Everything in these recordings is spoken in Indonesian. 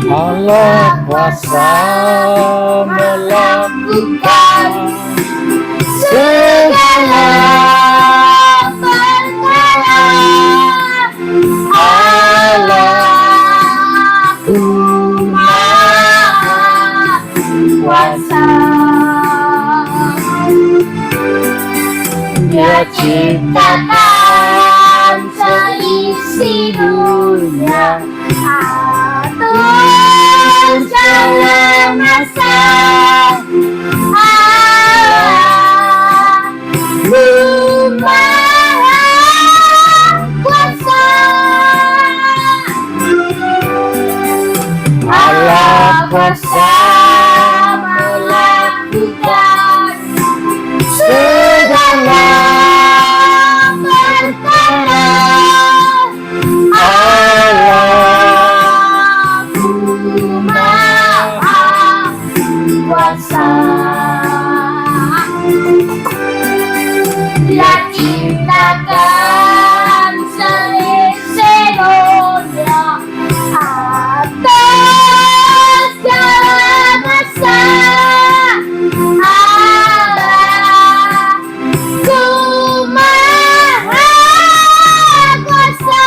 Allah kuasa melakukan segala perkara. Allahku Maha Kuasa. Dia ciptakan seisi dunia, atur segala masa. Allahku Maha Kuasa. Allah kuasa melakukan segala perkara. Allahku Maha Kuasa. Dia ciptakan seisi dunia, atas segala masa. Allahku Maha Kuasa.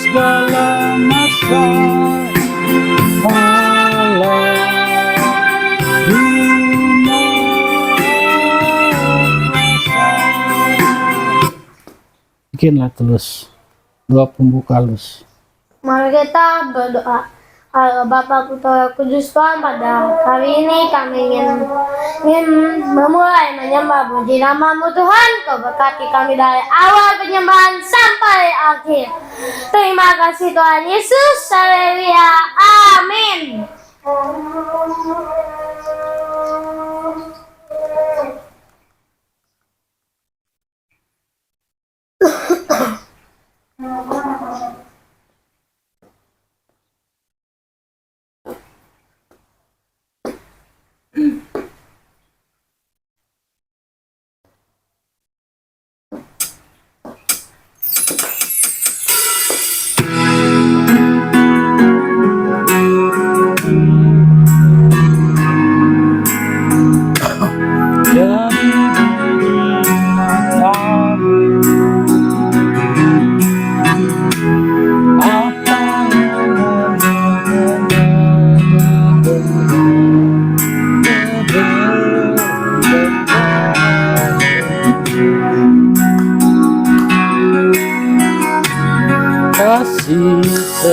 Segala masa. Bikinlah terus doa pembuka halus. Mari kita berdoa. Halo Bapa, Putra, Kudus Tuhan, pada hari ini kami ingin memulai menyembah puji nama-Mu Tuhan. Kau berkati kami dari awal penyembahan sampai akhir. Terima kasih Tuhan Yesus. Haleluya. Amin.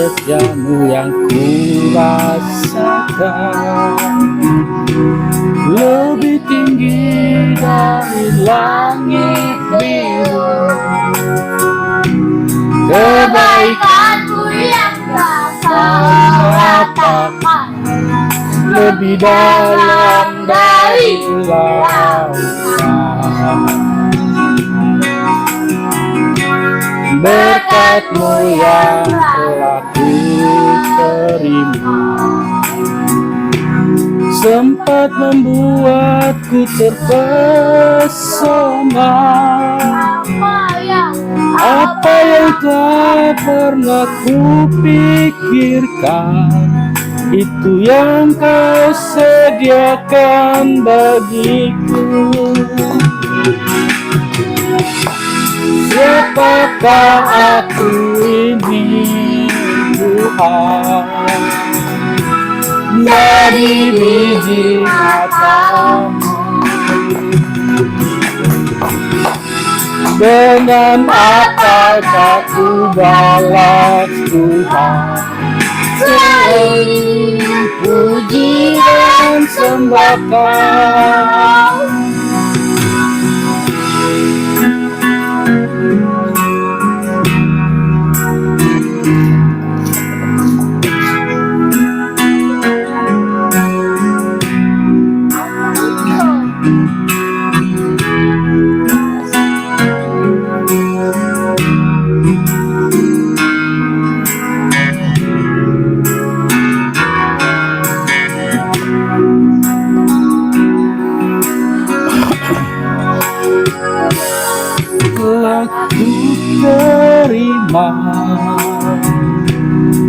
setiamu yang ku rasakan, lebih tinggi dari langit biru. Kebaikanmu yang tak kau katakan, Lebih dalam dari lautan. Berkat-Mu yang telah ku terima, sempat membuatku terpesona. Apa yang tak pernah ku pikirkan, itu yang Kau sediakan bagiku. Siapakah aku ini, Tuhan? Dari biji mata-Mu, dengan apakah ku balas Tuhan? Selain puji dan sembah Kau. Telah ku terima,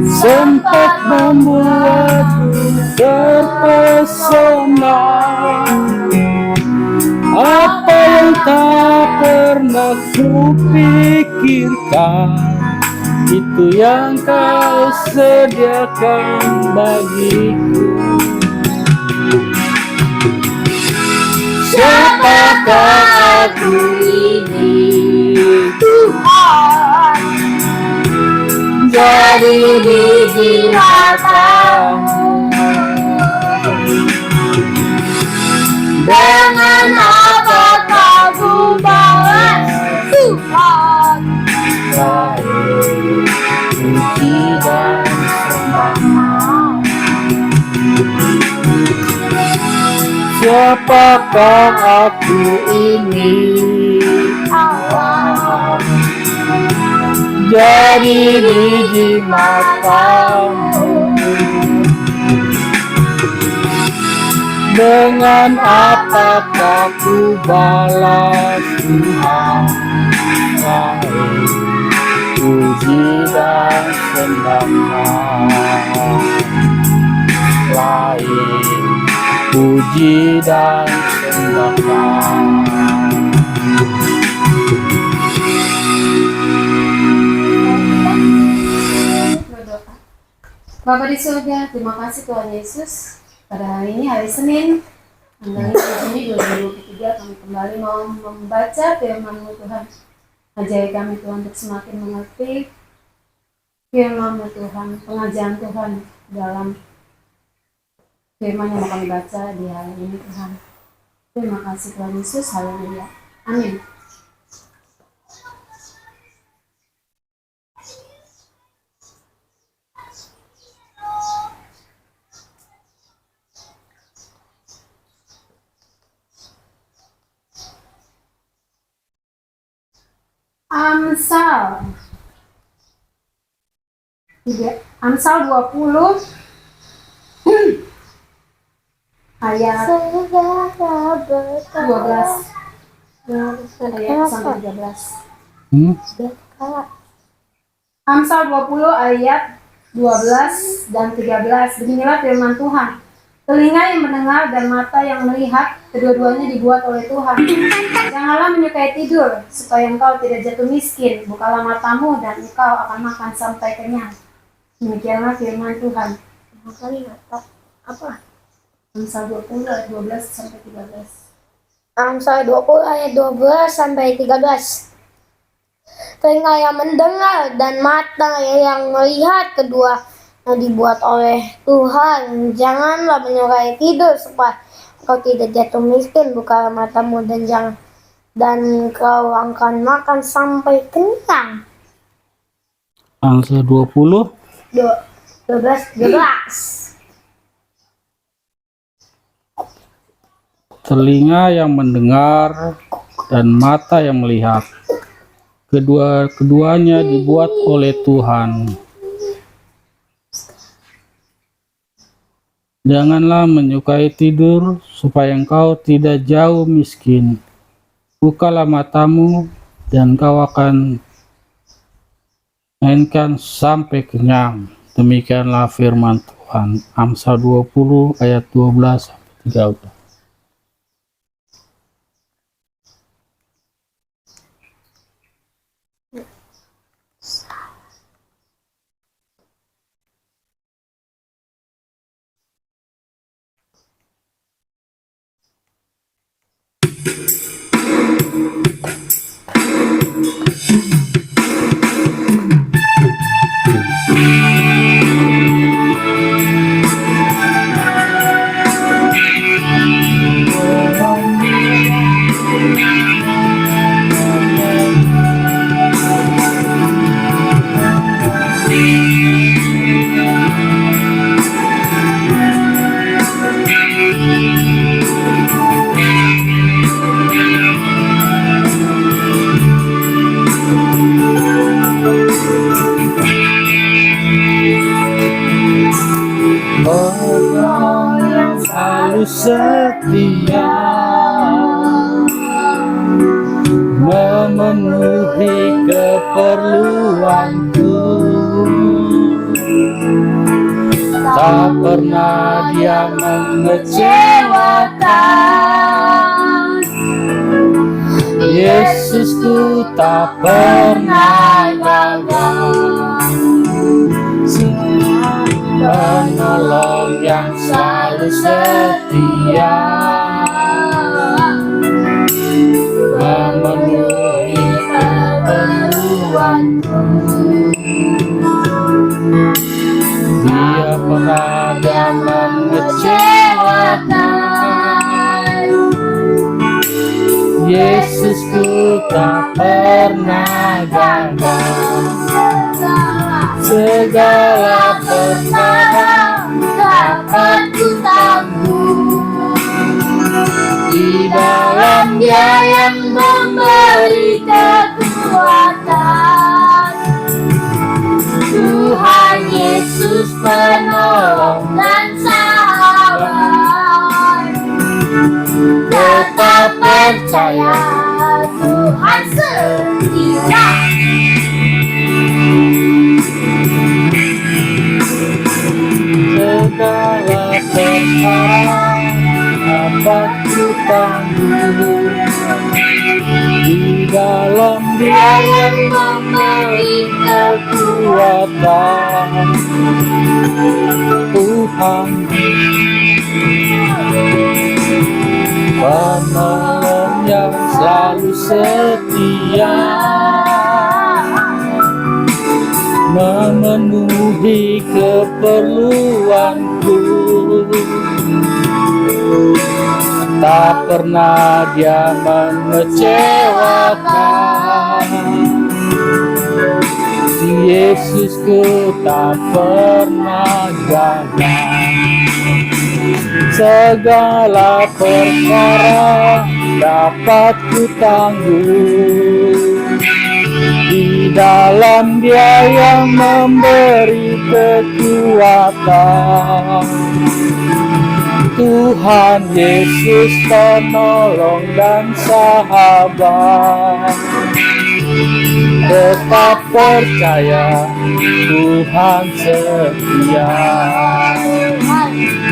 sempat membuatku terpesona. Apa yang tak pernah ku pikirkan, itu yang Kau sediakan bagiku. Siapakah aku ini, Tuhan? Dari biji mata-Mu, dengan apakah ku balas Tuhan? Puji dan sembah. Siapakah aku ini, Allah? Jadi biji mata-Mu, dengan apakah ku balas Tuhan? Puji dan sembah. Lain puji dan sembah. Berdoa. Bapa di surga, terima kasih Tuhan Yesus. Pada hari ini, hari Senin, tanggal 5 Juni 2023, kami kembali mau membaca firman-Mu Tuhan. Ajari kami Tuhan untuk semakin mengerti firman-Mu Tuhan, pengajaran Tuhan dalam firman yang mau kami baca di hari ini Tuhan. Terima kasih Tuhan Yesus, haleluya. Amin. Amsal 20 ayat 12 ayat sampai 13. Amsal 20 ayat 12 dan 13. Beginilah firman Tuhan. Telinga yang mendengar dan mata yang melihat, kedua-duanya dibuat oleh Tuhan. Janganlah menyukai tidur, supaya engkau tidak jatuh miskin. Bukalah matamu dan engkau akan makan sampai kenyang. Demikianlah firman Tuhan. Apa? Amsal 20 ayat 12 sampai 13. Amsal 20 ayat 12 sampai 13. telinga yang mendengar, dan mata yang melihat. Kedua yang dibuat oleh Tuhan. Janganlah menyukai tidur supaya kau tidak jatuh miskin. Bukalah matamu dan kau akan makan sampai kenyang. Amsal 20 12. telinga yang mendengar dan mata yang melihat, keduanya dibuat oleh Tuhan. Janganlah menyukai tidur supaya engkau tidak jauh miskin. Bukalah matamu dan kau akan mainkan sampai kenyang. Demikianlah firman Tuhan. Amsal 20 ayat 12 sampai 13. Orang yang selalu setia memenuhi keperluanku, tak pernah dia mengecewakan. Yesusku tak pernah gagal, penolong yang selalu setia, memenuhi keperluanku. Dia pernah mengecewakan. Yesusku tak pernah gagal. Segala perkara dapat ku tanggung di dalam Dia yang memberi kekuatan. Tuhan Yesus penolong dan sahabat. Tetap percaya Tuhan setia. Segala perkara dapat ku tanggung di dalam Dia yang memberi kekuatan. Tuhan penolong yang selalu setia, memenuhi keperluanku, tak pernah Dia mengecewakan. Yesusku tak pernah gagal. Segala perkara dapat ku tanggung di dalam Dia yang memberi kekuatan. Tuhan Yesus penolong dan sahabat. Tetap percaya Tuhan setia.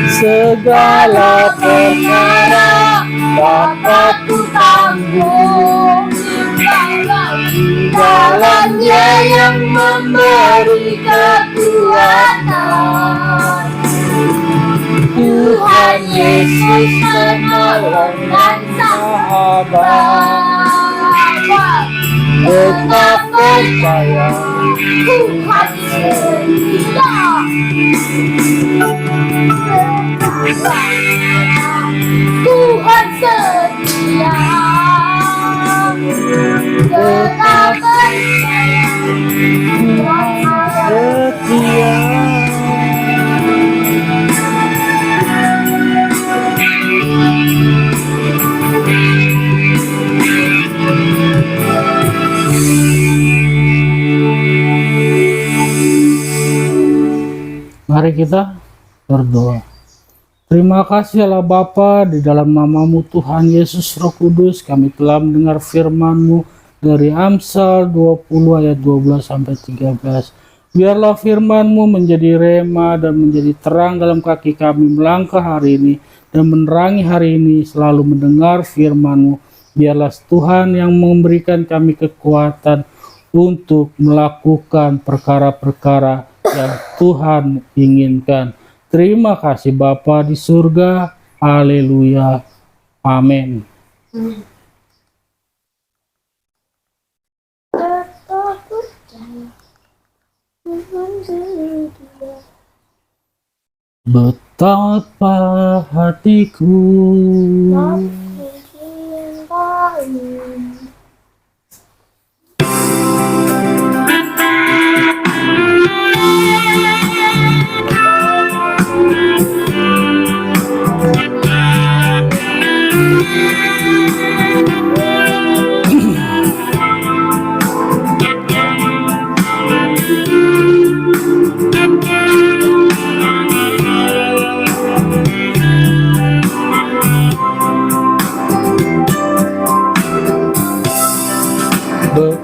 Segala perkara dapat ku tanggung di dalam Dia yang memberi kekuatan. Tuhan Yesus penolong dan sahabat. tetap percaya Tuhan setia. Tuhan setia. Tetap percaya. Tuhan setia. Mari kita berdoa. Terima kasih Allah Bapa, di dalam namamu Tuhan Yesus Roh Kudus, kami telah mendengar firman-Mu dari Amsal 20 ayat 12 sampai 13. Biarlah firman-Mu menjadi rema dan menjadi terang dalam kaki kami melangkah hari ini dan menerangi hari ini, selalu mendengar firman-Mu. Biarlah Tuhan yang memberikan kami kekuatan untuk melakukan perkara-perkara yang Tuhan inginkan. Terima kasih Bapa di surga. Haleluya. Amin. tetap percaya. Tuhan setia. Betapa hatiku Mencintai.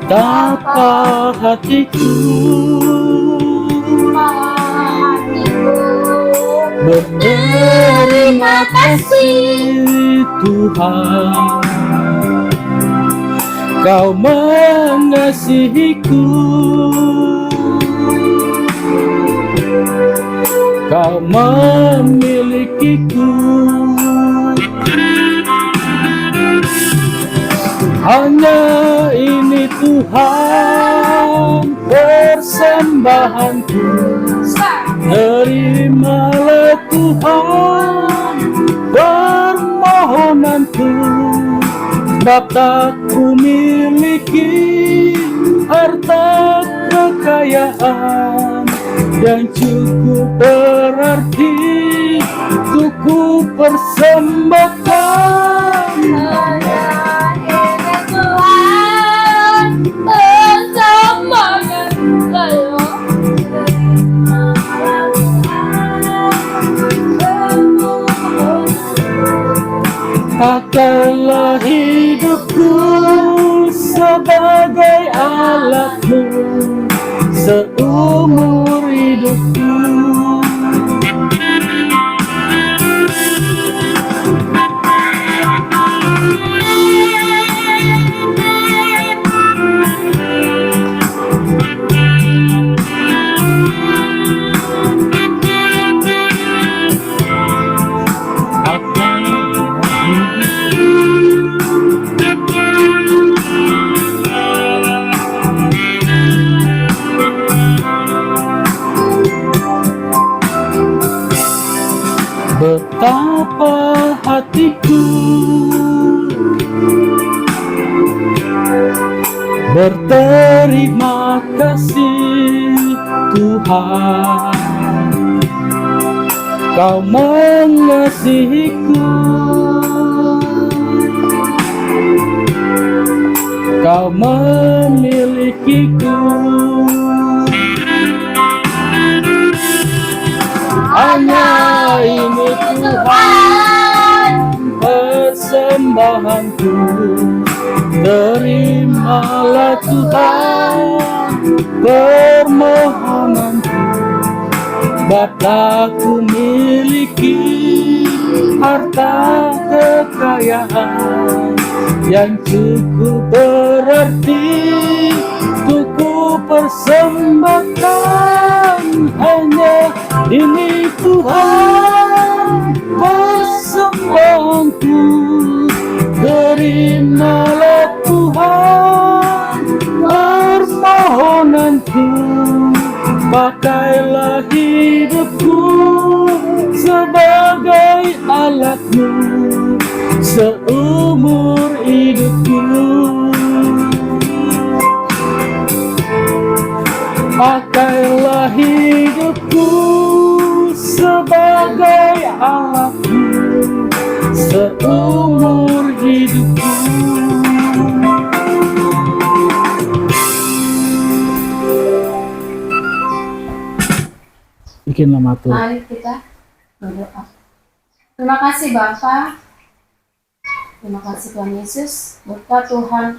betapa hatiku berterima kasih Tuhan, Kau mengasihiku, Kau memilikiku. Hanya ini Tuhan persembahanku, terimalah Tuhan permohonanku. Sebab tak ku miliki harta kekayaan yang cukup berarti untuk ku persembahkan. Pakailah hidupku sebagai alatmu seumur hidupku. Betapa hatiku berterima kasih Tuhan, Kau mengasihiku, Kau memilikiku. Hanya ini Tuhan persembahanku, terimalah Tuhan permohonanku. Sebab tak ku miliki harta kekayaan yang cukup berarti untuk ku persembahkan. Hanya ini Tuhan persembahanku, terimalah Tuhan Pakailah hidupku sebagai alatmu seumur hidupku. Pakailah hidupku sebagai alatmu seumur hidupku. Bikinlah matur. Mari kita berdoa. Terima kasih Bapa. Terima kasih Tuhan Yesus. Berkat Tuhan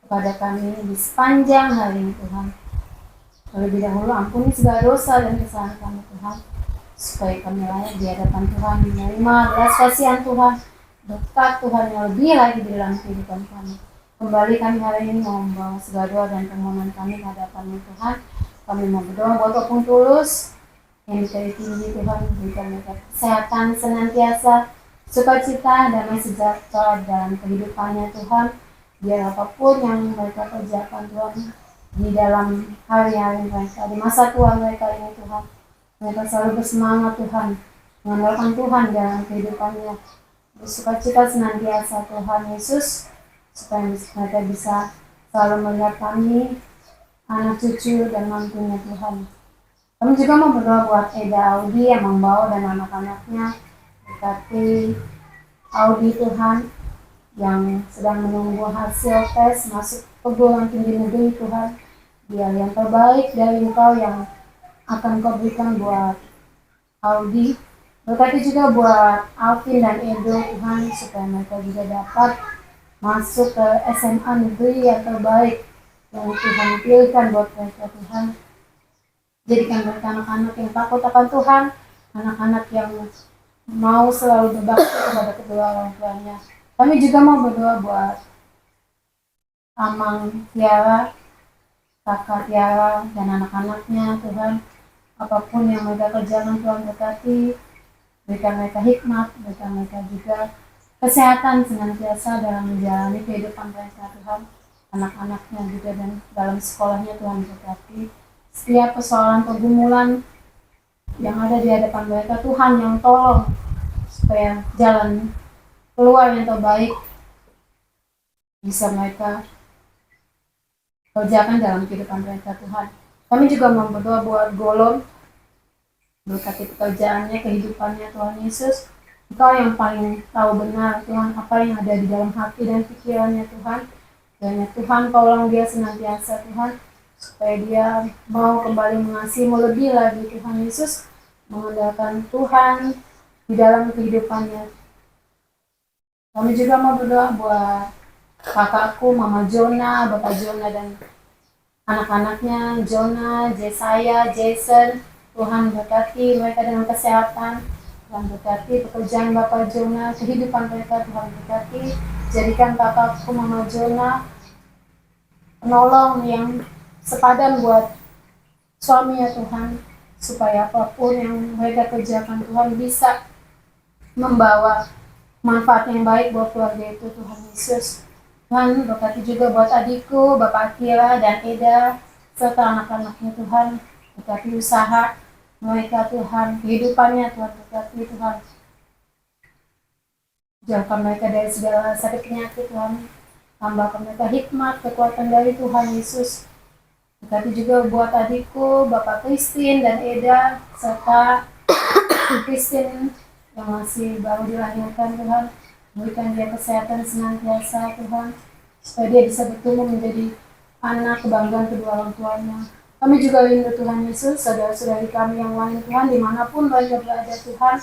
kepada kami di sepanjang hari ini Tuhan. Terlebih dahulu ampuni segala dosa dan kesalahan kami Tuhan. Supaya kami layak di hadapan Tuhan menerima belas kasihan Tuhan. Berkat Tuhan yang lebih lagi di dalam kehidupan kami. Kembali kami hari ini mau membawa segala doa dan permohonan kami ke hadapan Tuhan. Kami mau berdoa buat Opung Tulus yang dicari tinggi Tuhan, berikan mereka kesehatan senantiasa, sukacita, damai sejahtera dalam kehidupannya Tuhan. Biar apapun yang mereka kerjakan Tuhan di dalam hari-hari mereka, di masa tua mereka ini Tuhan, mereka selalu bersemangat Tuhan, mengandalkan Tuhan dalam kehidupannya, bersukacita senantiasa Tuhan Yesus, supaya mereka bisa selalu melihat kami, anak cucu dan mantunya Tuhan. Kami juga mau berdoa buat Eda Audi yang membawa dan anak-anaknya. Berkati Audi Tuhan yang sedang menunggu hasil tes masuk perguruan tinggi negeri Tuhan. Biar yang terbaik dari Engkau yang akan Kau berikan buat Audi. Berkati juga buat Alvin dan Edo Tuhan supaya mereka juga dapat masuk ke SMA negeri yang terbaik yang Tuhan pilihkan buat mereka Tuhan. Jadikan mereka anak-anak yang takut akan Tuhan, anak-anak yang mau selalu berbakti kepada kedua orang tuanya. Kami juga mau berdoa buat Amang Tiara, kakak Tiara, dan anak-anaknya Tuhan. Apapun yang mereka kerjakan Tuhan berkati, berikan mereka hikmat, berikan mereka juga kesehatan senantiasa dalam menjalani kehidupan mereka Tuhan. Anak-anaknya juga dan dalam sekolahnya Tuhan berkati. Setiap persoalan pergumulan yang ada di hadapan mereka Tuhan yang tolong supaya jalan keluar yang terbaik bisa mereka kerjakan dalam kehidupan mereka Tuhan. Kami juga mau berdoa buat Golon, berkati pekerjaannya, kehidupannya Tuhan Yesus. Engkau yang paling tahu benar Tuhan apa yang ada di dalam hati dan pikirannya Tuhan. Dan Tuhan tolong dia senantiasa Tuhan, supaya dia mau kembali mengasihimu lebih lagi Tuhan Yesus, mengandalkan Tuhan di dalam kehidupannya. Kami juga mau berdoa buat kakakku, Mama Jona, Bapak Jona dan anak-anaknya, Jona, Jesaya, Jason. Tuhan berkati mereka dengan kesehatan, Tuhan berkati pekerjaan Bapak Jona, kehidupan mereka Tuhan berkati. Jadikan kakakku, Mama Jona, penolong yang sepadan buat suaminya Tuhan, supaya apapun yang mereka kerjakan Tuhan bisa membawa manfaat yang baik buat keluarga itu Tuhan Yesus. Tuhan berkati juga buat adikku, Bapak Akira dan Eda, serta anak-anaknya Tuhan. Berkati usaha mereka Tuhan, kehidupannya Tuhan berkati Tuhan. Jauhkan mereka dari segala sakit penyakit Tuhan. Tambahkan mereka hikmat, kekuatan dari Tuhan Yesus. Berkati juga buat adikku, Bapak Christine dan Eda, serta Christine yang masih baru dilahirkan Tuhan. Berikan dia kesehatan senantiasa Tuhan, supaya dia bisa bertumbuh menjadi anak kebanggaan kedua orang tuanya. Kami juga rindu Tuhan Yesus, saudara-saudari kami yang lain Tuhan, dimanapun mereka berada Tuhan,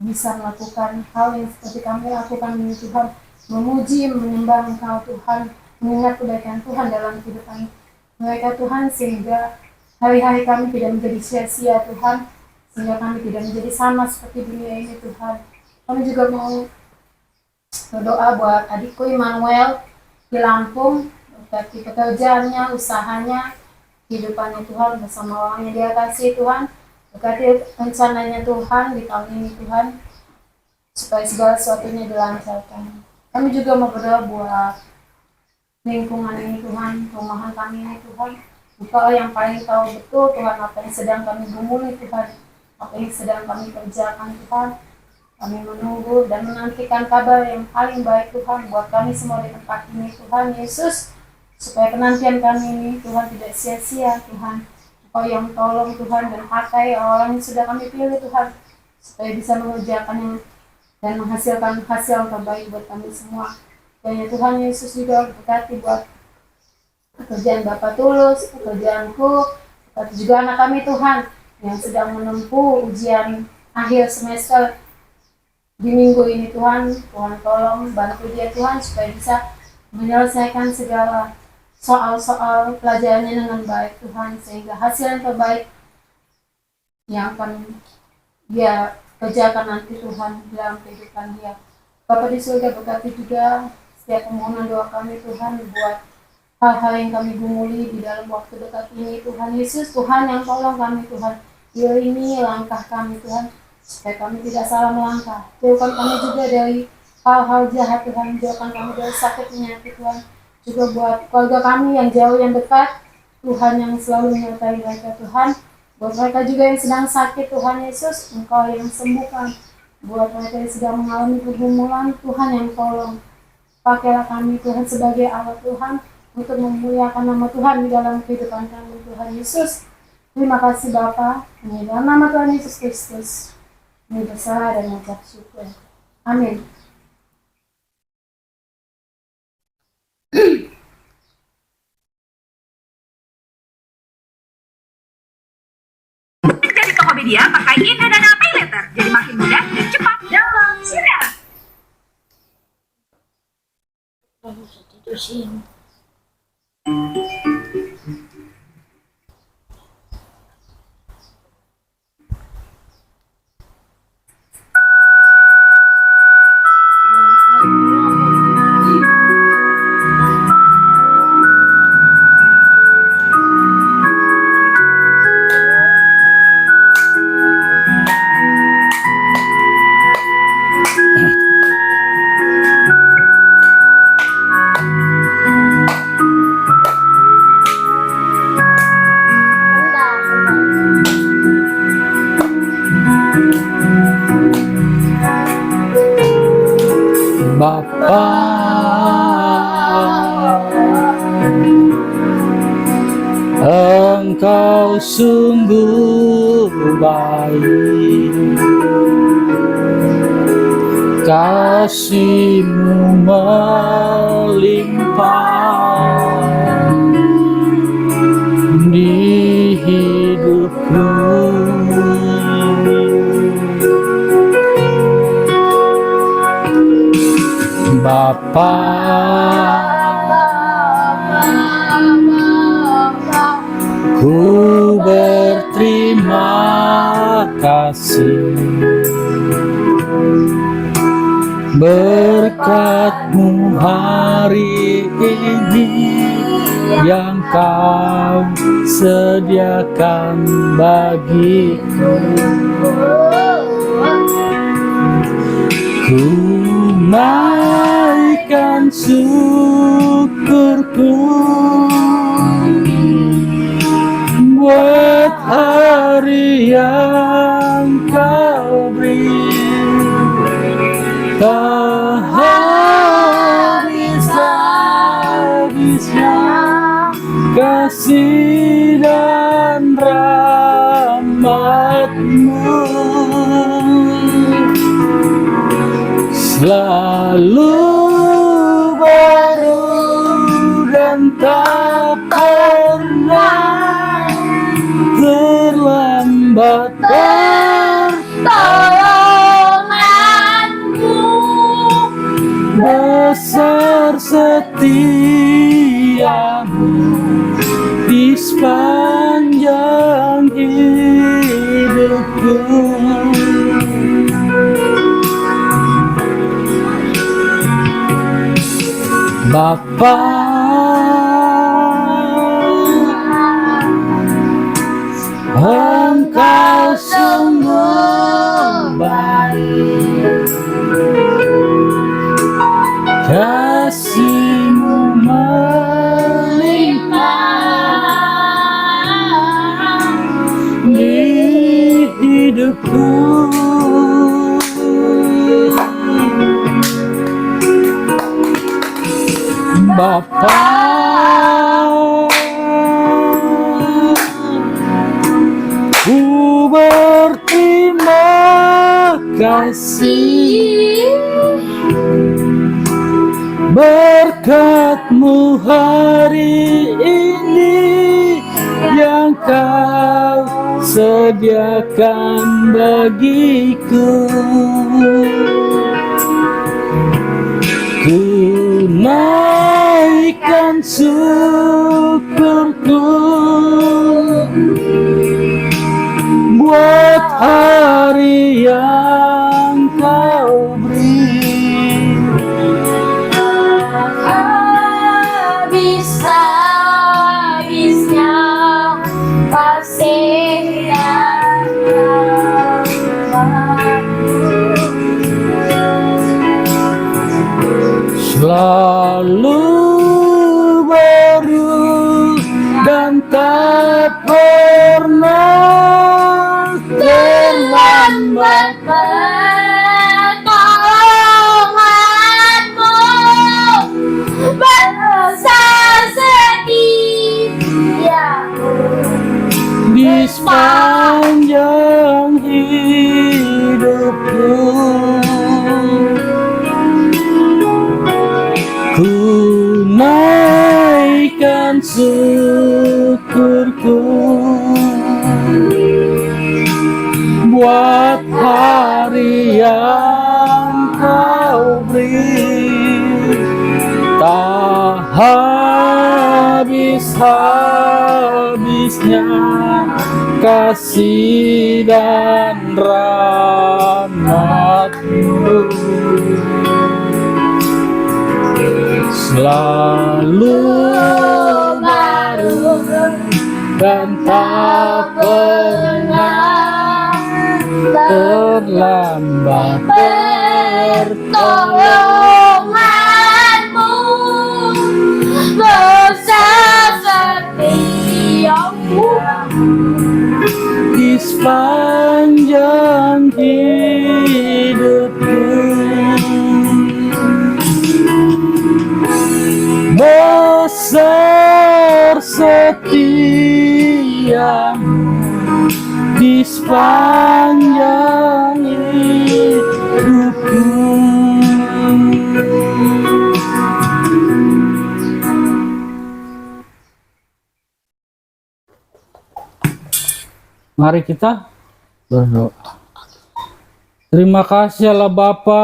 bisa melakukan hal yang seperti kami lakukan ini Tuhan, memuji, menyembah Engkau Tuhan, mengingat kebaikan Tuhan dalam kehidupan mereka Tuhan, sehingga hari-hari kami tidak menjadi sia-sia Tuhan, sehingga kami tidak menjadi sama seperti dunia ini Tuhan. Kami juga mau berdoa buat adikku Immanuel di Lampung, berkati pekerjaannya, usahanya, kehidupannya Tuhan bersama orang yang dia kasih Tuhan. Berkati rencananya Tuhan di tahun ini Tuhan, supaya segala sesuatunya dilancarkan. Kami juga mau berdoa buat lingkungan ini Tuhan, rumahan kami ini Tuhan. Engkau yang paling tahu betul Tuhan apa yang sedang kami gumuli Tuhan, apa yang sedang kami kerjakan Tuhan. Kami menunggu dan menantikan kabar yang paling baik Tuhan buat kami semua di tempat ini Tuhan Yesus, supaya penantian kami ini Tuhan tidak sia-sia Tuhan. Engkau yang tolong Tuhan dan pakai orang yang sudah kami pilih Tuhan, supaya bisa mengerjakan dan menghasilkan hasil terbaik buat kami semua. Dan ya Tuhan Yesus juga berkati buat pekerjaan Bapak Tulus, pekerjaanku, berkati juga anak kami Tuhan yang sedang menempuh ujian akhir semester di minggu ini Tuhan. Tuhan tolong bantu dia Tuhan supaya bisa menyelesaikan segala soal-soal pelajarannya dengan baik Tuhan, sehingga hasil yang terbaik yang akan dia kerjakan nanti Tuhan dalam kehidupan dia. Bapa di surga, berkati juga setiap permohonan doa kami Tuhan buat hal-hal yang kami gumuli di dalam waktu dekat ini Tuhan Yesus. Tuhan yang tolong kami Tuhan, iringi langkah kami Tuhan, supaya kami tidak salah melangkah. Jauhkan kami juga dari hal-hal jahat Tuhan, jauhkan kami dari sakit penyakit Tuhan. Juga buat keluarga kami yang jauh yang dekat, Tuhan yang selalu menyertai mereka Tuhan. Buat mereka juga yang sedang sakit Tuhan Yesus, Engkau yang sembuhkan. Buat mereka yang sedang mengalami pergumulan, Tuhan yang tolong. Pakailah kami Tuhan sebagai alat Tuhan untuk memuliakan nama Tuhan di dalam kehidupan kami Tuhan Yesus. Terima kasih Bapa, di dalam nama Tuhan Yesus Kristus. Kami berserah dan mengucap syukur. Amin. Dari Tokopedia pakai Indodana Pay Later, jadi makin mudah dan cepat dalam segera. Bapa, Engkau sungguh baik, kasih-Mu melimpah di hidupku. Bapa, ku berterima kasih, berkat-Mu hari ini yang Kau sediakan bagiku. Ku naikkan syukurku buat hari yang Kau beri, tak habis-habisnya kasih dan rahmat-Mu. Selalu baru dan tak pernah terlambat pertolongan-Mu. Besar setia-Mu di sepanjang hidupku. Bapa, Engkau sungguh baik, kasih-Mu melimpah kasih, berkat-Mu hari ini yang Kau sediakan bagiku. Ku naikkan syukurku buat hari yang Kau beri. Habis-habisnya kasih dan rahmat-Mu Selalu baru dan tak pernah terlambat. Pertolongan-Mu besar setiamu Di sepanjang hidupku, ku naikkan syukurku buat hari yang Kau beri. Tak habis-habisnya kasih dan rahmat-Mu, selalu baru dan tak pernah terlambat. Pertolongan-Mu besar setiamu Di sepanjang hidupku, besar setiamu di sepanjang hidupku. Mari kita berdoa. Terima kasih Allah Bapa,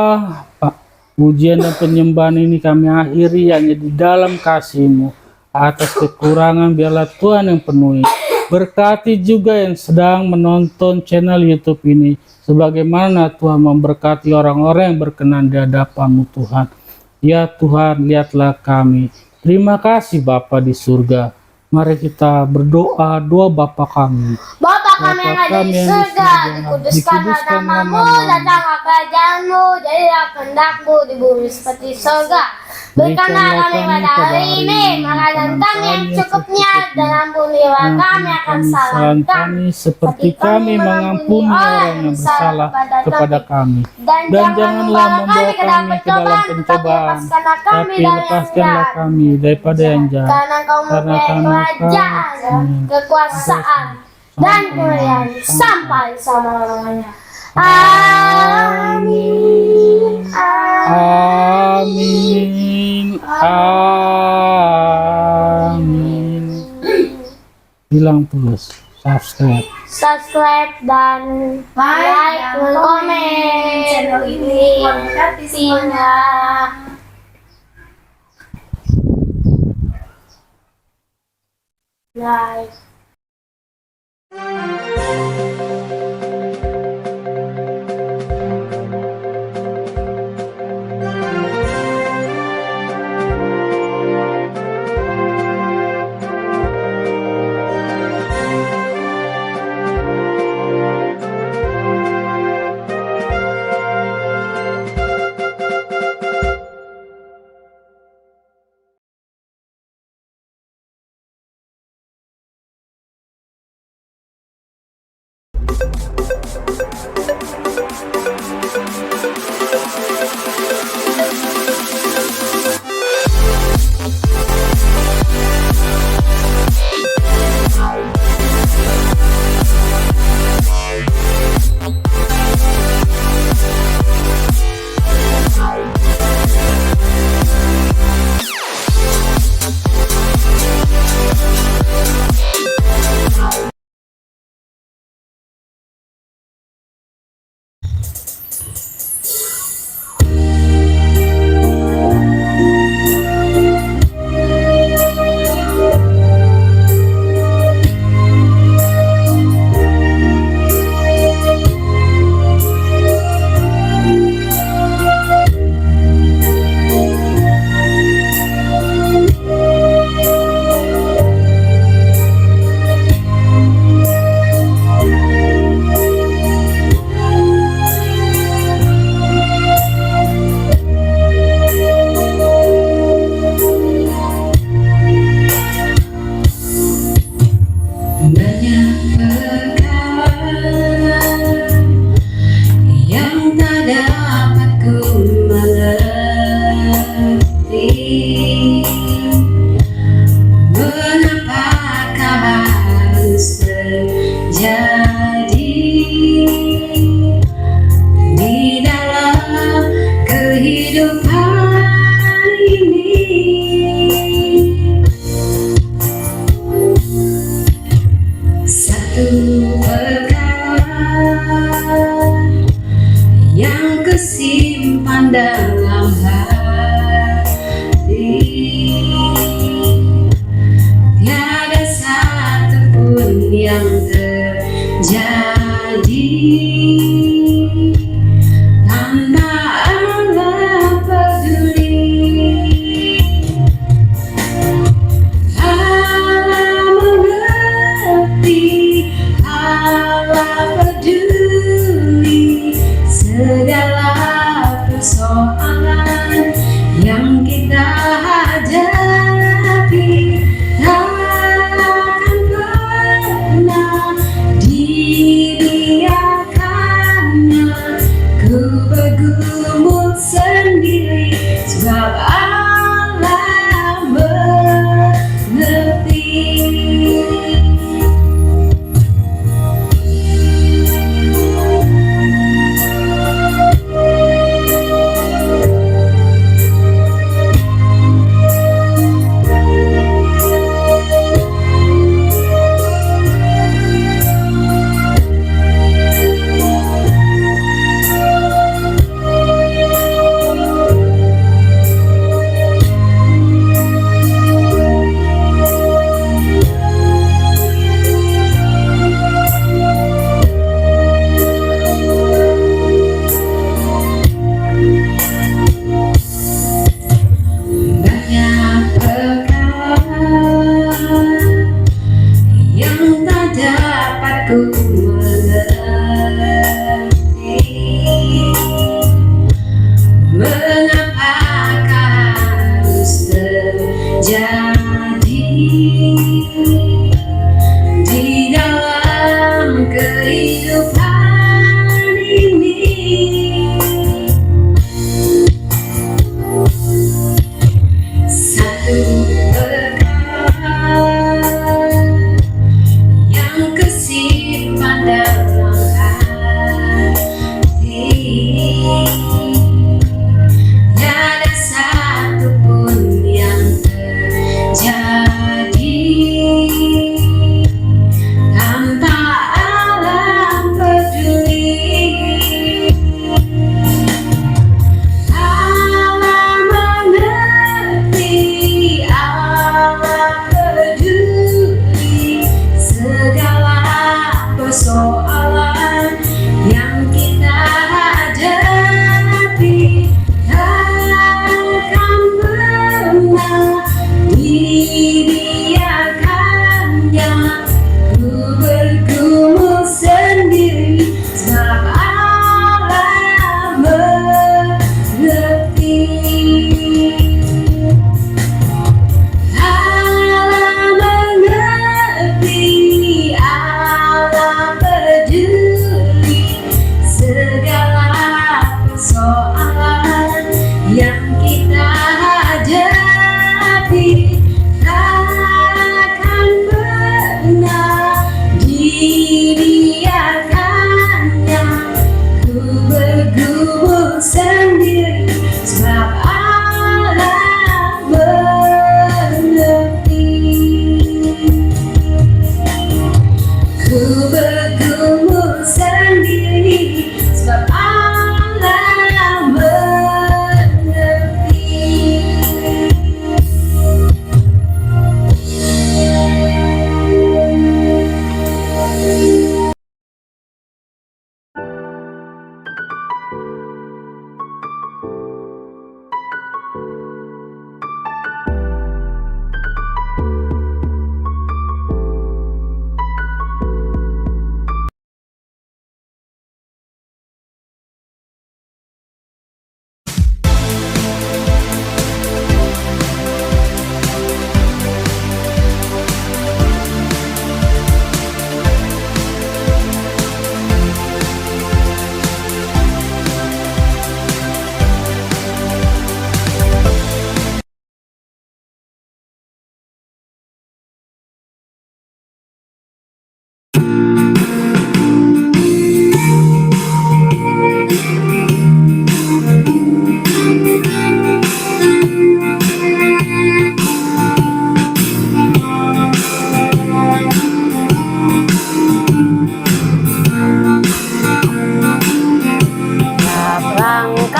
Pak. Pujian dan penyembahan ini kami akhiri hanya di dalam kasih-Mu. Atas kekurangan biarlah Tuhan yang penuhi. Berkati juga yang sedang menonton channel YouTube ini. Sebagaimana Tuhan memberkati orang-orang yang berkenan di hadapan-Mu Tuhan. Ya Tuhan, lihatlah kami. Terima kasih Bapa di surga. Mari kita berdoa, doa Bapa kami. Bapa kami yang ada di surga, dikuduskanlah nama-Mu, datanglah kerajaan-Mu, jadilah kehendak-Mu di bumi seperti surga. Berikanlah kami pada hari ini makanan kami yang cukupnya, dan ampunilah kami akan kesalahan kami, seperti kami mengampuni orang yang bersalah kepada kami. Dan janganlah membawa kami ke dalam pencobaan, Tapi lepaskanlah kami daripada yang jahat. karena Kau mempunyai kerajaan, kekuasaan, dan kemuliaan sampai selama-lamanya. Amin. Amin. Amin. Bilang terus subscribe Dan like, komen channel ini, pastinya. Like. dalam hati. Tiada satupun yang terjadi tanpa Allah peduli. Allah mengerti, Allah peduli segala persoalan yang kita hadapi. Takkan pernah dibiarkannya ku bergumul sendiri, sebab Allah mengerti.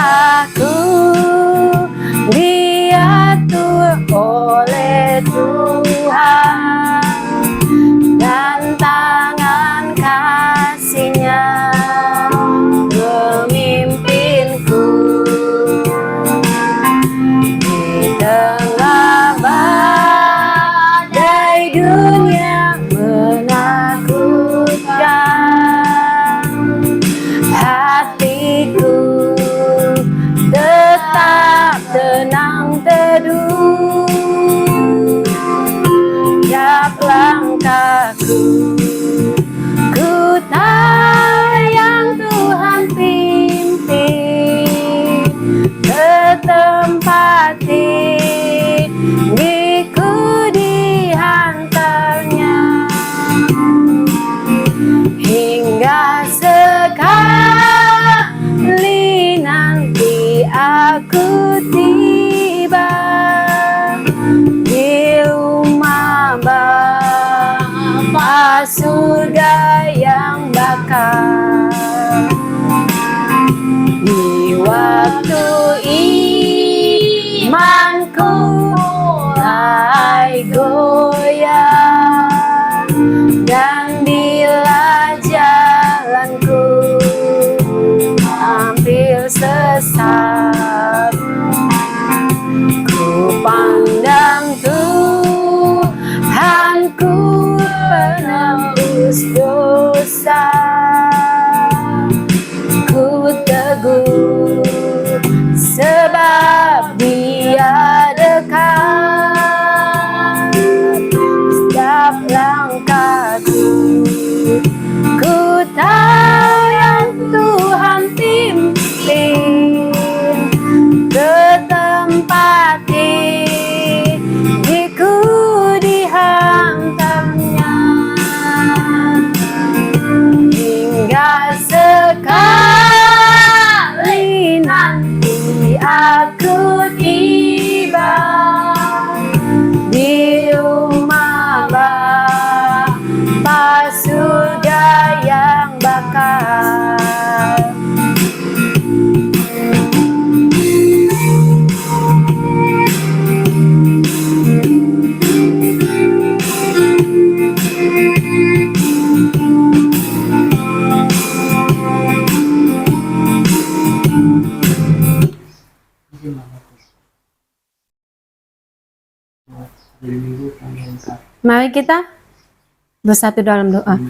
Aku diatur oleh Tuhan dan tangan kasih-Nya memimpinku di tengah badai dunia menakutkan. Hatiku tetap tenang teduh, tiap langkahku ku tayang Tuhan pimpin ke tempat tinggiku dihantarnya, hingga sekali nanti aku tiba di rumah Bapa surga yang bakal. Di waktu imanku mulai goyah dan bila jalanku hampir sesat, ku pandang Tuhanku penebus dosa. Ku teguh sebab Dia dekat, setiap langkahku ku tayang Tuhan pimpin ke tempat tinggiku dihantarnya, hingga sekali nanti aku tiba di rumah Bapa surga yang bakal. Mari kita bersatu dalam doa.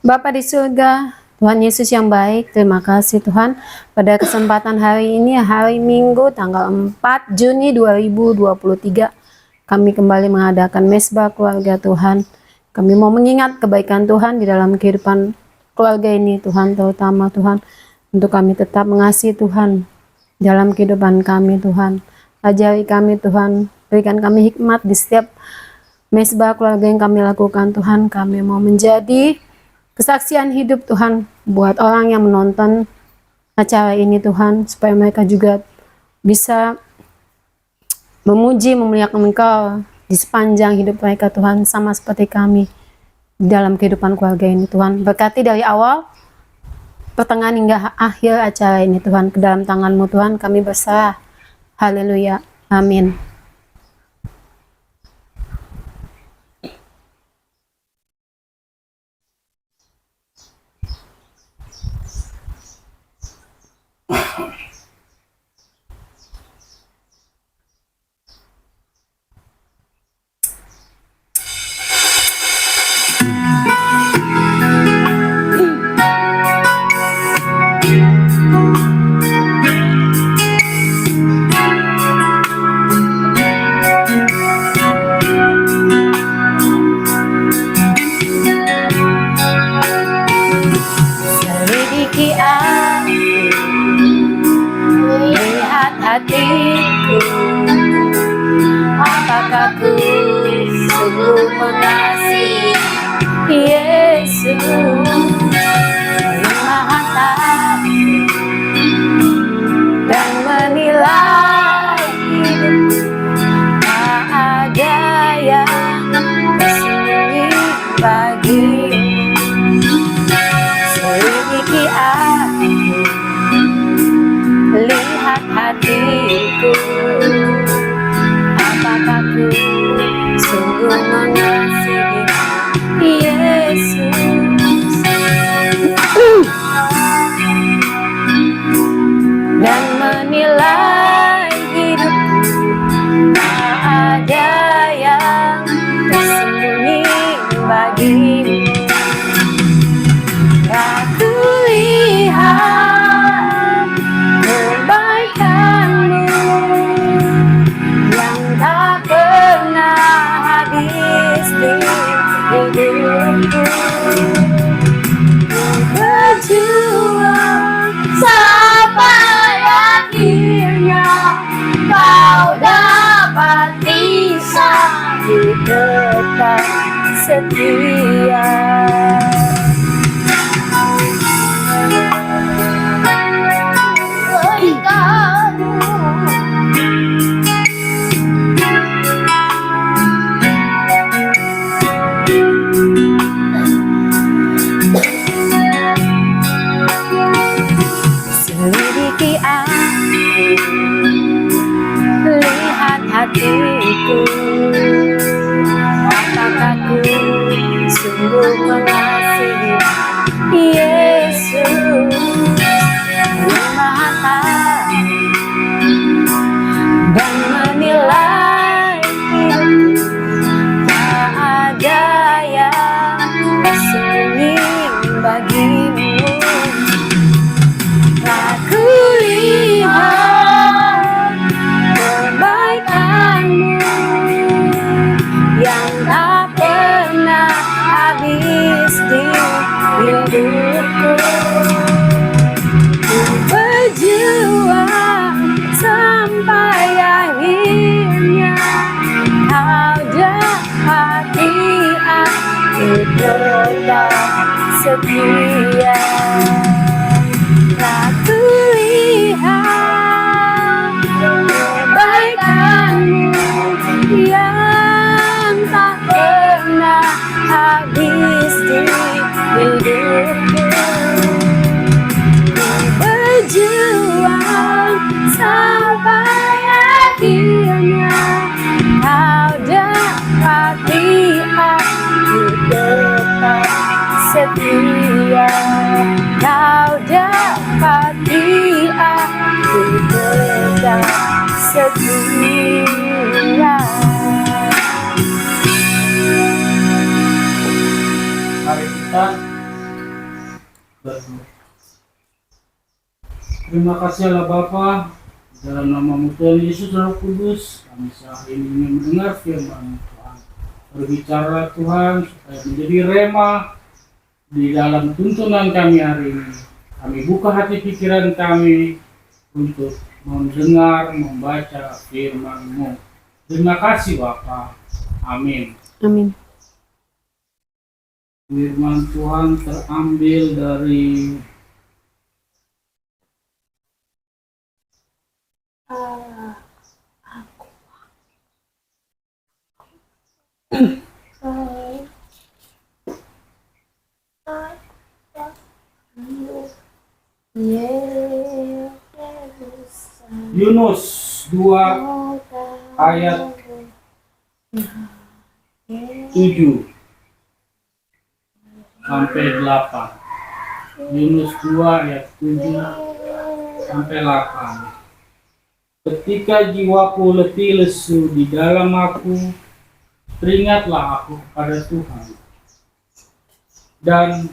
Bapa di surga, Tuhan Yesus yang baik, terima kasih Tuhan pada kesempatan hari ini, hari Minggu tanggal 4 Juni 2023 kami kembali mengadakan mesbah keluarga Tuhan. Kami mau mengingat kebaikan Tuhan di dalam kehidupan keluarga ini Tuhan, terutama Tuhan untuk kami tetap mengasihi Tuhan dalam kehidupan kami Tuhan. Ajari kami Tuhan, berikan kami hikmat di setiap mesbah keluarga yang kami lakukan Tuhan. Kami mau menjadi kesaksian hidup Tuhan buat orang yang menonton acara ini Tuhan, supaya mereka juga bisa memuji, memuliakan Engkau di sepanjang hidup mereka Tuhan, sama seperti kami di dalam kehidupan keluarga ini Tuhan. Berkati dari awal, pertengahan hingga akhir acara ini Tuhan, ke dalam tangan-Mu Tuhan kami berserah. Haleluya, amin. hatiku, apakah ku sungguh mengasihi Yesus yang Maha Tahu dan menilai hidupku. Tak ada yang tersembunyi bagimu. Selidiki aku, hatiku, apakah ku sungguh mengasihi Yesus dan menilai hidupku tak ada yang tersembunyi bagimu. Aku lihat kebaikanmu yang tak pernah habis di hidupku. Berjuang sampai akhirnya kau dapati aku tetap setia. Selidiki aku, lihat hatiku, apakah ku sungguh mengasihi Yesus yang Maha Tahu dan menilai hidupku tak ada yang tersembunyi bagimu. Aku lihat kebaikanmu yang tak pernah habis di hidupku. Ku berjuang sampai akhirnya kau dapati aku tetap setia. Aku lihat kebaikanmu yang tak pernah habis di hidupku. Ku berjuang sampai akhirnya kau dapati aku tetap setia. Kau dapati aku tetap setia. Mari kita berdoa. Terima kasih Allah Bapa, dalam nama Tuhan Yesus Roh Kudus, kami saat ini ingin mendengar firman Tuhan. Berbicara Tuhan supaya menjadi rema di dalam tuntunan kami hari ini. Kami buka hati pikiran kami untuk mendengar, membaca firman-Mu. Terima kasih Bapa. Amin. Amin. Firman Tuhan terambil dari Yunus 2 ayat 7 sampai 8. Yunus 2 ayat 7 sampai 8. Ketika jiwaku letih lesu di dalam aku, teringatlah aku kepada Tuhan, dan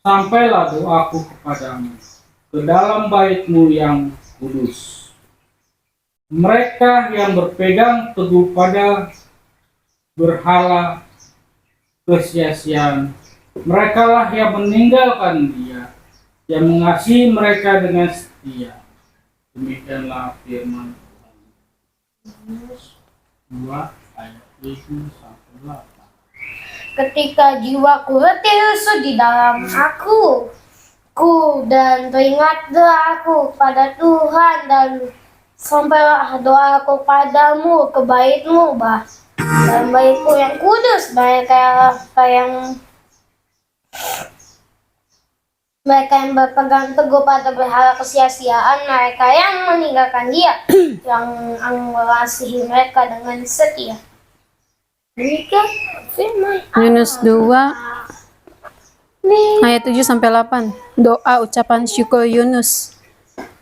sampailah doaku kepadamu ke dalam bait-Mu yang kudus. Mereka yang berpegang teguh pada berhala kesia-siaan, merekalah yang meninggalkan Dia, yang mengasihi mereka dengan setia. Demikianlah firman Tuhan. 2 ayat 7 sampai 8. Ketika jiwaku letih lesu di dalam aku, dan teringat doaku pada Tuhan, dan sampailah doaku padamu ke bait-Mu, dan bait-Mu yang kudus, mereka yang Mereka yang berpegang teguh pada berhala kesia-siaan, mereka yang meninggalkan Dia yang mengasihi mereka dengan setia. Demikian firman Yunus 2 ayat 7 sampai 8. Doa ucapan syukur Yunus.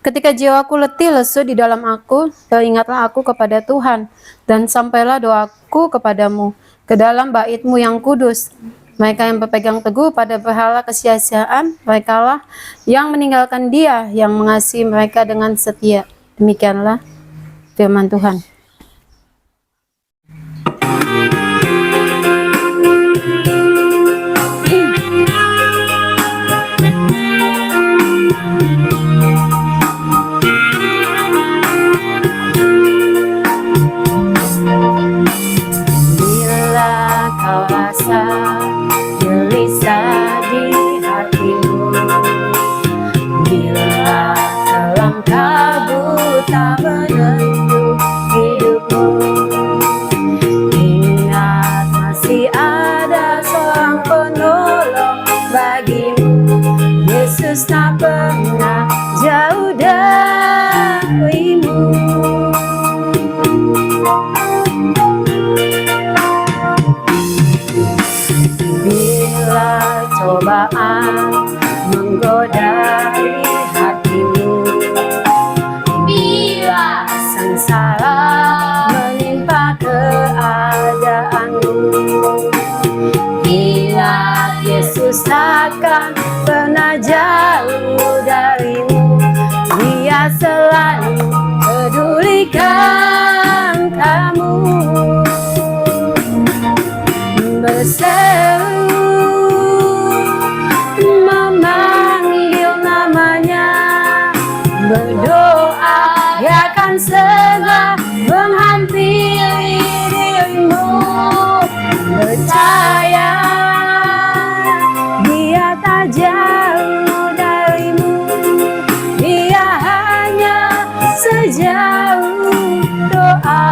Ketika jiwaku letih lesu di dalam aku, teringatlah aku kepada Tuhan, dan sampailah doaku kepadamu, ke dalam bait-Mu yang kudus. Mereka yang berpegang teguh pada berhala kesia-siaan, merekalah yang meninggalkan Dia yang mengasihi mereka dengan setia. Demikianlah firman Tuhan. Bila kau rasa gelisah di hatimu, bila kelam kabut tak menyentuh hidupmu, ingat masih ada seorang penolong bagimu. Yesus tak pernah jauh darimu. Bila cobaan menggodai hatimu, bila sengsara menimpa keadaanmu, ingat Yesus takkan pernah jauh darimu. Dia selalu pedulikan kamu. Berseru memanggil namanya, berdoa Dia akan segera menghampiri dirimu. Percaya Dia tak jauh darimu, Dia hanya sejauh doa.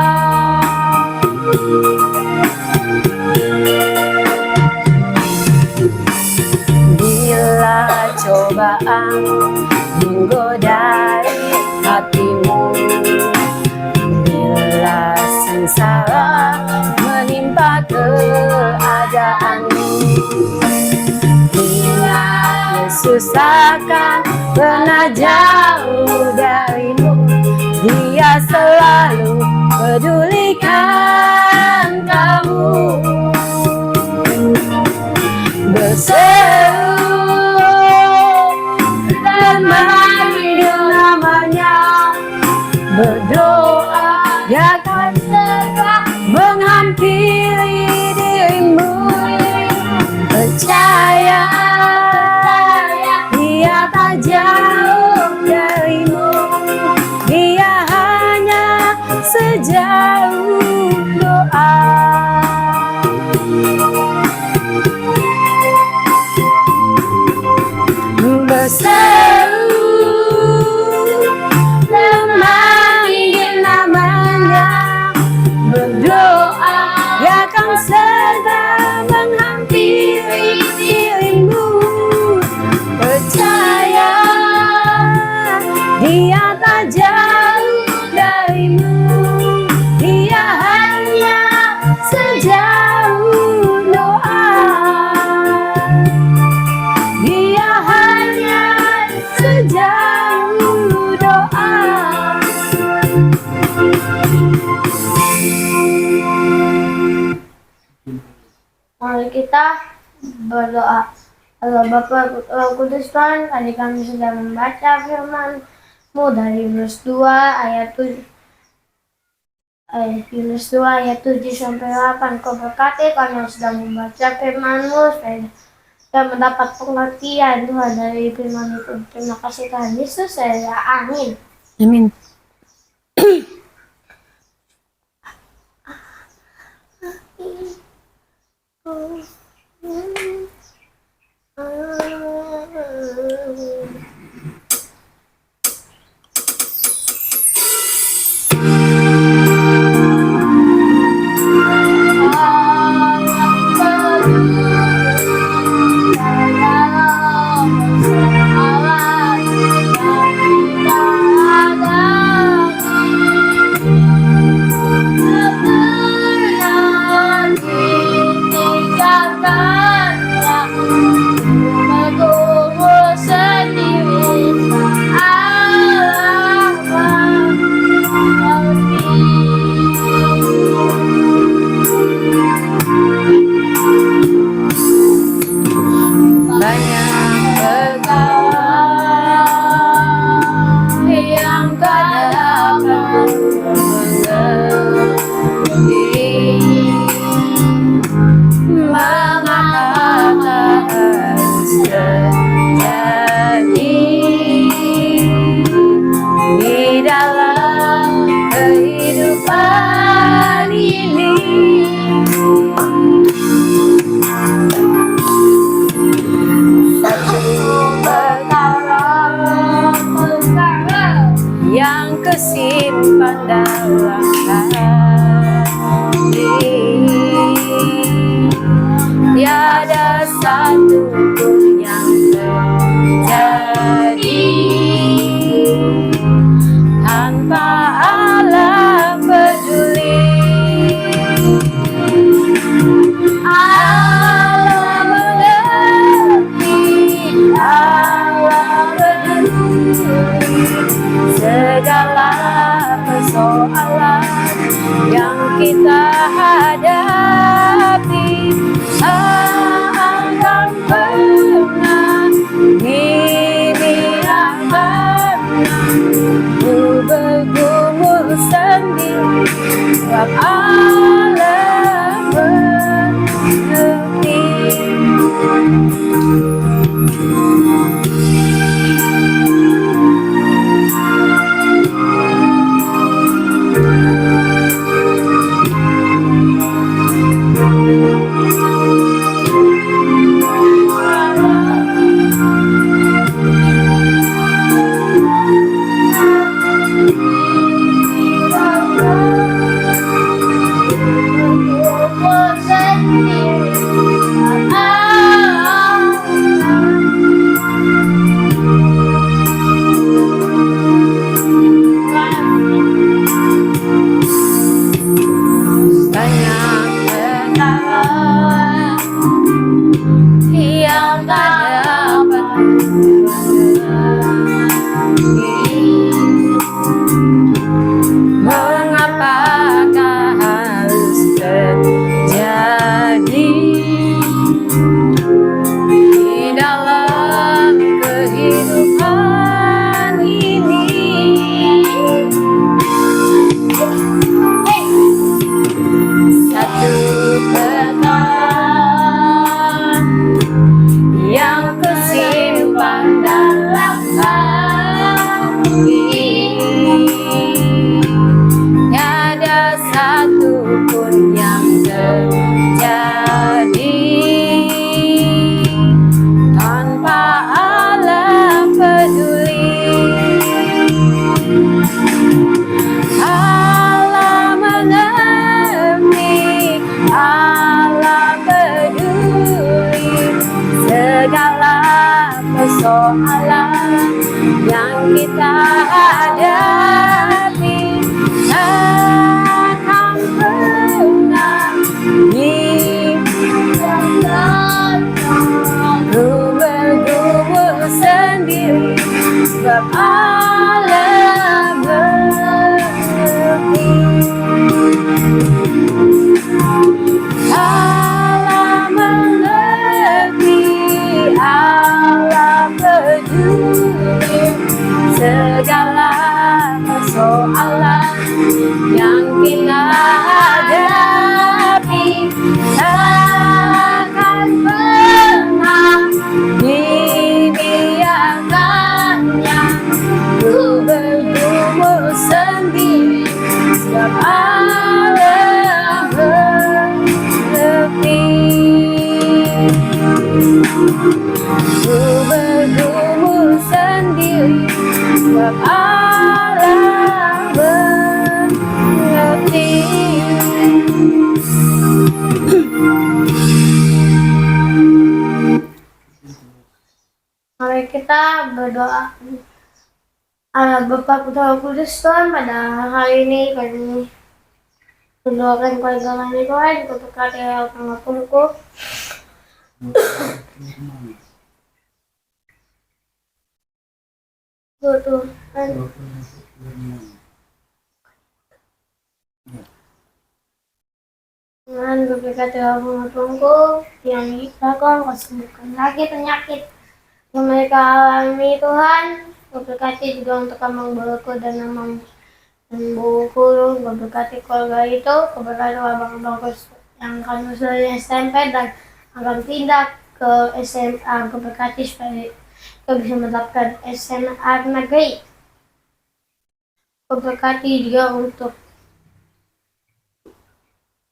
Bila cobaan menggodai hatimu, bila sengsara menimpa keadaanmu, ingat Yesus akan pernah jauh darimu. Dia selalu pedulikan kamu. Berseru dan memanggil namanya, berdoa Dia akan segera menghampiri dirimu. Percaya Dia tak jauh darimu, Dia hanya sejauh doa. Berseru memanggil namanya, berdoa Dia akan segera menghampiri dirimu. Percaya Dia tak jauh darimu, Dia hanya sejauh doa. Dia hanya sejauh doa. Mari kita berdoa. Allah Bapa, Putra, Roh Kudus Tuhan, tadi kami sudah membaca firman-Mu dari Yunus 2 ayat 7 sampai 8. Kau berkati kami yang sudah membaca firman-Mu supaya kita mendapat pengertian Tuhan dari firman itu. Terima kasih Tuhan Yesus. Amin. Amin. kesimpan dalam hati. Tiada satu pun yang terjadi tanpa Allah peduli. Allah mengerti, Allah peduli segala persoalan yang kita hadapi. Akan pernah dibiarkan ku bergumul sendiri, sebab Allah mengerti. Banyak perkara yang tak dapat mengapakah harus terjadi di dalam kehidupan ini. Satu perkara yang kusimpan dalam hati, tiada satu pun yang terjadi tanpa Allah peduli. Allah mengerti, Allah peduli segala persoalan yang kita hadapi. Takkan pernah dibiarkan ku bergumul sendiri, sebab Allah mengerti. Allah mengerti, Allah peduli segala persoalan yang kita hadapi. Takkan pernah dibiarkannya ku bergumul sendiri, sebab Allah mengerti. Ku bergumul sendiri, sebab Allah mengerti. Mari kita berdoa. Allah Bapa, Putra, Roh Kudus, Tuhan, pada hari ini kami mendoakan keluarga kami, Tuhan, untuk berkati almarhumku. Tuhan, Tuhan berkati almarhumku yang dilakukan, kau sembuhkan lagi penyakit yang mereka alami, Tuhan. Berkati juga untuk Abang Boloku dan Abang Boloku, berkati keluarga itu, berkati abang-abang yang akan masuk SMP dan akan pindah ke SMA, berkati supaya kita bisa mendapatkan SMA negeri. Berkati juga untuk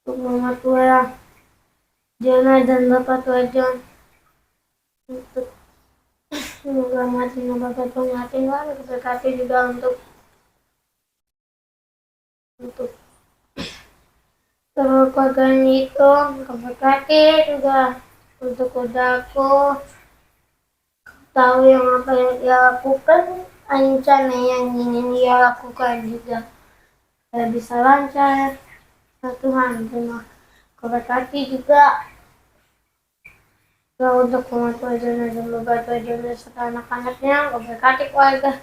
Mama Tua Jona dan Bapak Tua John, untuk semoga mati Bapak pengatin, berkati juga untuk keluarga itu, Kau berkati juga untuk keluargaku, tahu yang apa yang dia lakukan, rencana yang ingin dia lakukan juga bisa lancar. Tuhan, terima Kau berkati juga untuk umat Tuhan dan beberapa Tuhan serta anak-anaknya. Kau berkati keluarga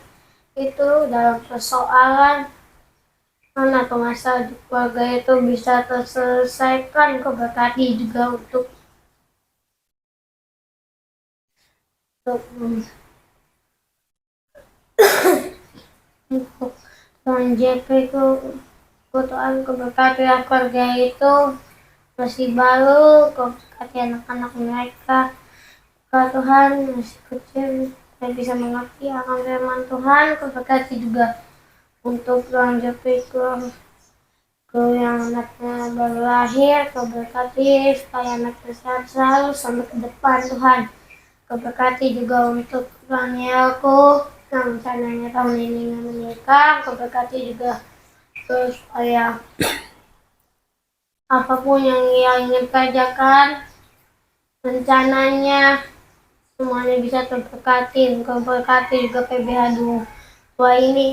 itu dalam persoalan atau masalah di keluarga itu bisa terselesaikan. Kau berkati juga untuk Tuhan JP itu, Tuhan Kau berkati keluarga itu masih baru, Kau berkati anak-anak mereka. Kalau Tuhan masih kecil, saya bisa mengerti akan firman Tuhan. Kau berkati juga untuk Tuhan JP ke yang anaknya baru lahir. Kau berkati supaya anaknya sehat selalu sampai ke depan Tuhan. Kau berkati juga untuk Tuhan Yelko yang rencananya tahun ini menikah. Kau berkati juga supaya apapun yang ia ingin kerjakan, rencananya semuanya bisa terberkati. Kau berkati juga PBH 2 ini.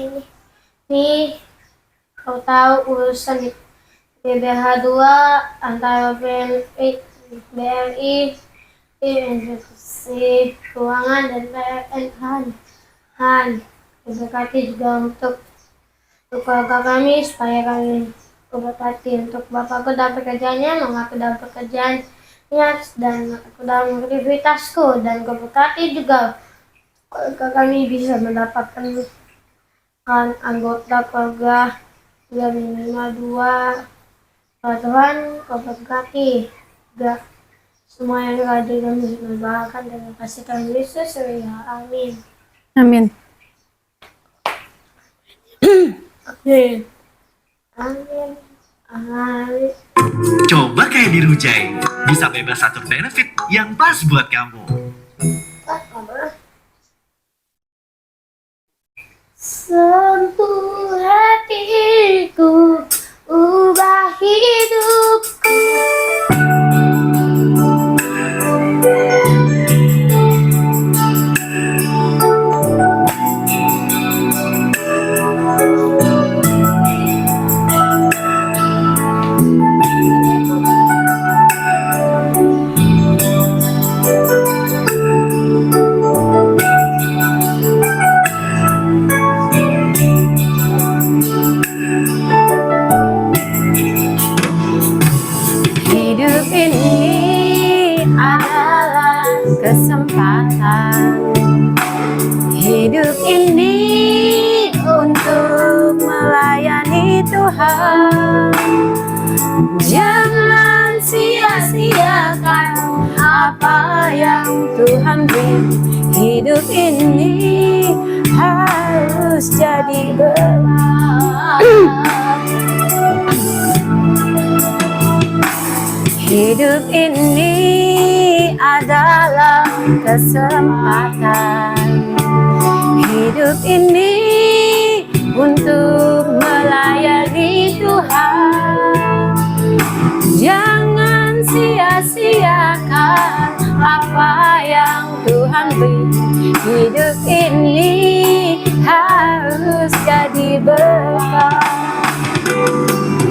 Kau tahu urusan di PBH 2 antara BRI, Institusi Keuangan dan PLN. Kau berkati juga untuk keluarga kami supaya kami Kau berkati untuk Bapakku dalam pekerjaannya, Mamaku dalam pekerjaannya, dan aku dalam aktivitasku. Dan Kau berkati juga keluarga kami bisa mendapatkan anggota keluarga yang minimal 2. Tuhan, Kau berkati juga semua yang ada dan mendoakan dengan kasih Tuhan Yesus. Ya, amin. Amin. Amin. Amin. Amin. Coba kayak di Rujai, bisa bebas atur benefit yang pas buat kamu. Sentuh hatiku, ubah hidupku. Hidup ini adalah kesempatan. Hidup ini untuk melayani Tuhan. Jangan sia-siakan apa yang Tuhan beri. Hidup ini harus jadi berkat. Hidup ini adalah kesempatan. Hidup ini untuk melayani Tuhan. Jangan sia-siakan apa yang Tuhan beri. Hidup ini harus jadi berkat.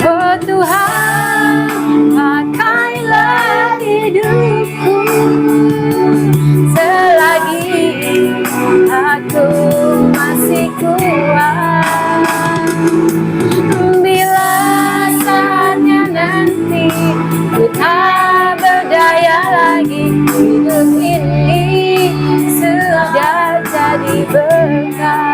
Oh Tuhan, pakailah hidupku selagi aku masih kuat. Bila saatnya nanti ku tak berdaya lagi, hidup ini sudah jadi berkat.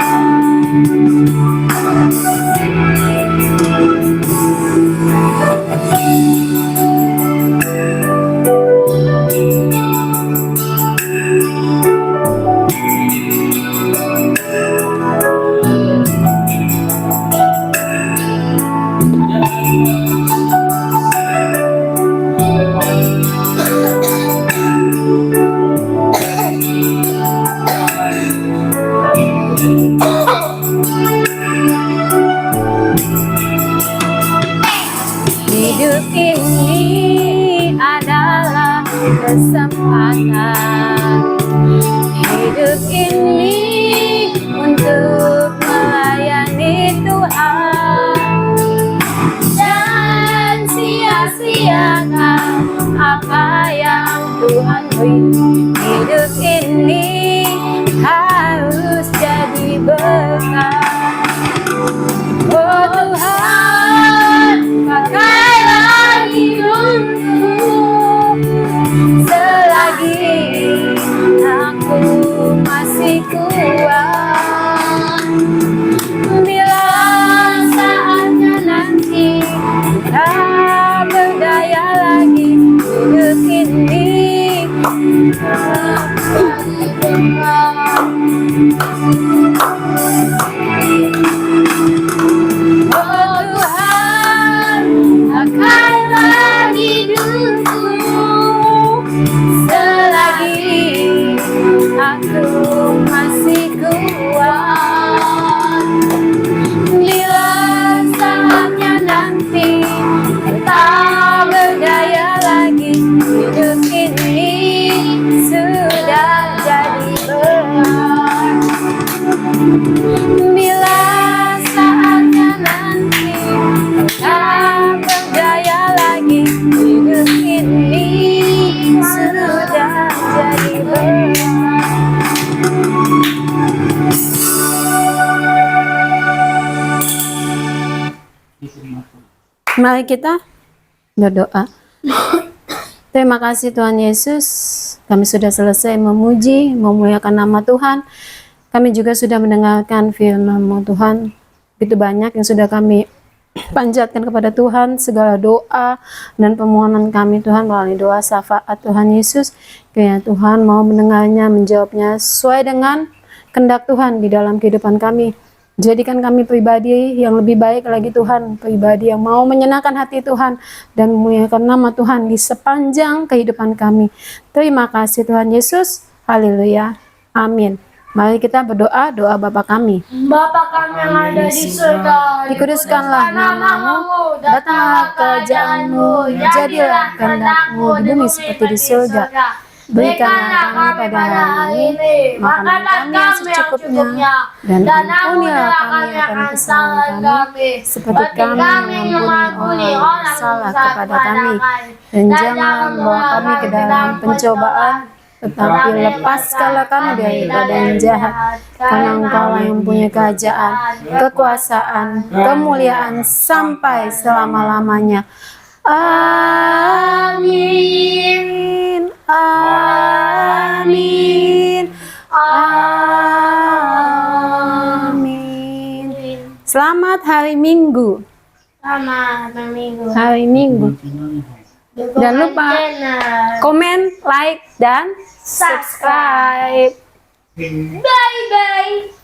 Hidup ini kesempatan hidup ini untuk melayani Tuhan. Jangan sia-siakan apa yang Tuhan beri. Hidup ini harus jadi berkat. Oh Tuhan, pakailah hidupku selagi aku masih kuat. Bila saatnya nanti tak berdaya lagi, hidup ini oh Tuhan, pakailah hidupku selagi aku masih kuat. Bila saatnya nanti tak berdaya lagi, hidup ini sudah jadi berat. Bila saatnya nanti tak berdaya lagi, hidup ini sudah jadi berat. Mari kita berdoa. Terima kasih Tuhan Yesus, kami sudah selesai memuji, memuliakan nama Tuhan. Kami juga sudah mendengarkan firman-Mu Tuhan. Begitu banyak yang sudah kami panjatkan kepada Tuhan, segala doa dan permohonan kami Tuhan melalui doa syafaat Tuhan Yesus. Kiranya Tuhan mau mendengarnya, menjawabnya sesuai dengan kehendak Tuhan di dalam kehidupan kami. Jadikan kami pribadi yang lebih baik lagi Tuhan, pribadi yang mau menyenangkan hati Tuhan dan memuliakan nama Tuhan di sepanjang kehidupan kami. Terima kasih Tuhan Yesus. Haleluya. Amin. Mari kita berdoa doa Bapa kami. Bapa kami yang ada di surga, Dikuduskanlah namamu, datanglah kerajaanmu, jadilah kehendak-Mu di bumi seperti di surga. Berikanlah kami pada hari ini makanan kami yang secukupnya, dan ampunilah kami akan kesalahan kami, seperti kami mengampuni orang salah kepada kami. Dan jangan membawa kami ke dalam pencobaan, tetapi lepaskanlah kami daripada yang jahat. Karena Engkau yang mempunyai kerajaan, kekuasaan, kemuliaan sampai selama-lamanya. Amin. Amin. Amin. Selamat hari Minggu. Selamat minggu. Hari Minggu. Jangan lupa komen, like, dan subscribe. Bye bye.